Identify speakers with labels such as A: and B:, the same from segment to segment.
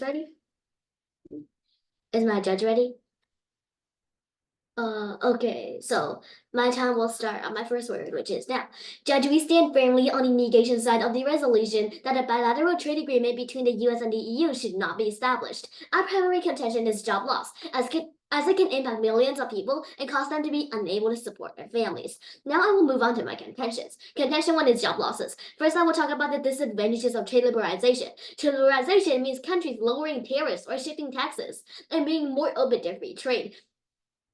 A: ready? Is my judge ready? Okay, so my time will start on my first word, which is now. Judge, we stand firmly on the negation side of the resolution that a bilateral trade agreement between the US and the EU should not be established. Our primary contention is job loss, as it can impact millions of people and cause them to be unable to support their families. Now I will move on to my contentions. Contention one is job losses. First, I will talk about the disadvantages of trade liberalization. Trade liberalization means countries lowering tariffs or shifting taxes and being more open to free trade.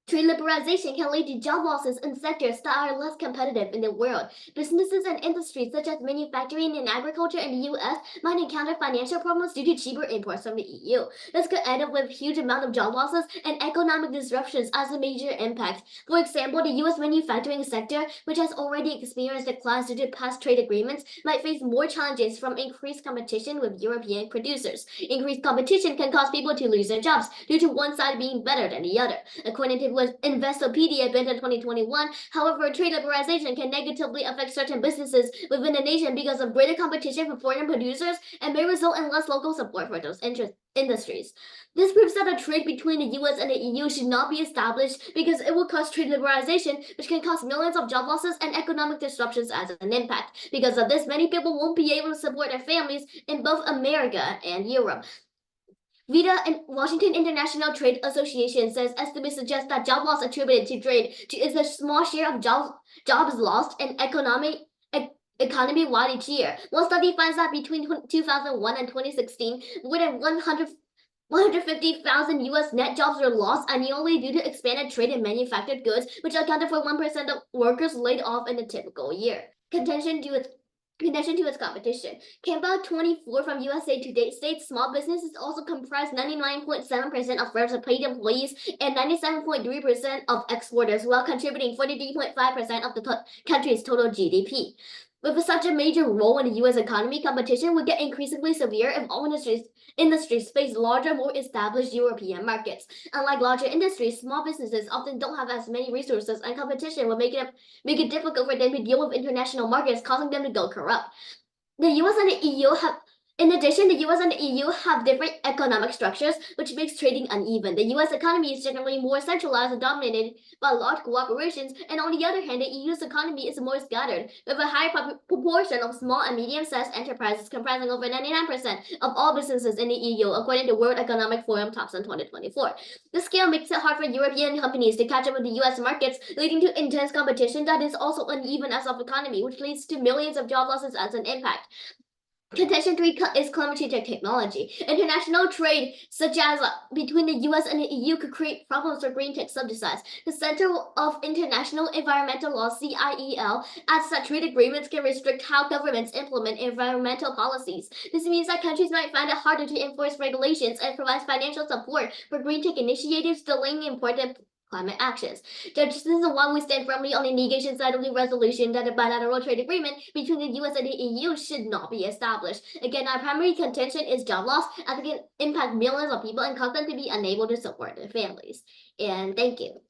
A: Trade liberalization can lead to job losses in sectors that are less competitive in the world. Businesses and industries such as manufacturing and agriculture in the US might encounter financial problems due to cheaper imports from the EU. This could end up with a huge amount of job losses and economic disruptions as a major impact. For example, the US manufacturing sector, which has already experienced declines due to past trade agreements, might face more challenges from increased competition with European producers. Increased competition can cause people to lose their jobs due to one side being better than the other. According to Investopedia banned in 2021. However, trade liberalization can negatively affect certain businesses within the nation because of greater competition from foreign producers and may result in less local support for those industries. This proves that a trade between the US and the EU should not be established because it will cause trade liberalization, which can cause millions of job losses and economic disruptions as an impact. Because of this, many people won't be able to support their families in both America and Europe. VITA and Washington International Trade Association says estimates suggest that job loss attributed to trade is a small share of jobs lost in economy-wide each year. One study finds that between 2001 and 2016, more than 150,000 US net jobs were lost annually due to expanded trade in manufactured goods, which accounted for 1% of workers laid off in a typical year. In addition to its competition, Campbell 24 from USA Today states small businesses also comprise 99.7% of firms with paid employees and 97.3% of exporters, while contributing 43.5% of the country's total GDP. With such a major role in the US economy, competition would get increasingly severe if all industries face larger, more established European markets. Unlike larger industries, small businesses often don't have as many resources, and competition will make it difficult for them to deal with international markets, causing them to go corrupt. The US and the EU have In addition, the US and the EU have different economic structures, which makes trading uneven. The US economy is generally more centralized and dominated by large corporations, and on the other hand, the EU's economy is more scattered, with a higher proportion of small and medium-sized enterprises comprising over 99% of all businesses in the EU, according to World Economic Forum Thomson 2024. This scale makes it hard for European companies to catch up with the US markets, leading to intense competition that is also uneven as of economy, which leads to millions of job losses as an impact. Contention 3 is climate change and technology. International trade, such as between the US and the EU, could create problems for green tech subsidies. The Center of International Environmental Law, CIEL, adds that trade agreements can restrict how governments implement environmental policies. This means that countries might find it harder to enforce regulations and provide financial support for green tech initiatives, delaying important climate actions. Judges, this is why we stand firmly on the negation side of the resolution that a bilateral trade agreement between the US and the EU should not be established. Again, our primary contention is job loss, as it can impact millions of people and cause them to be unable to support their families. And thank you.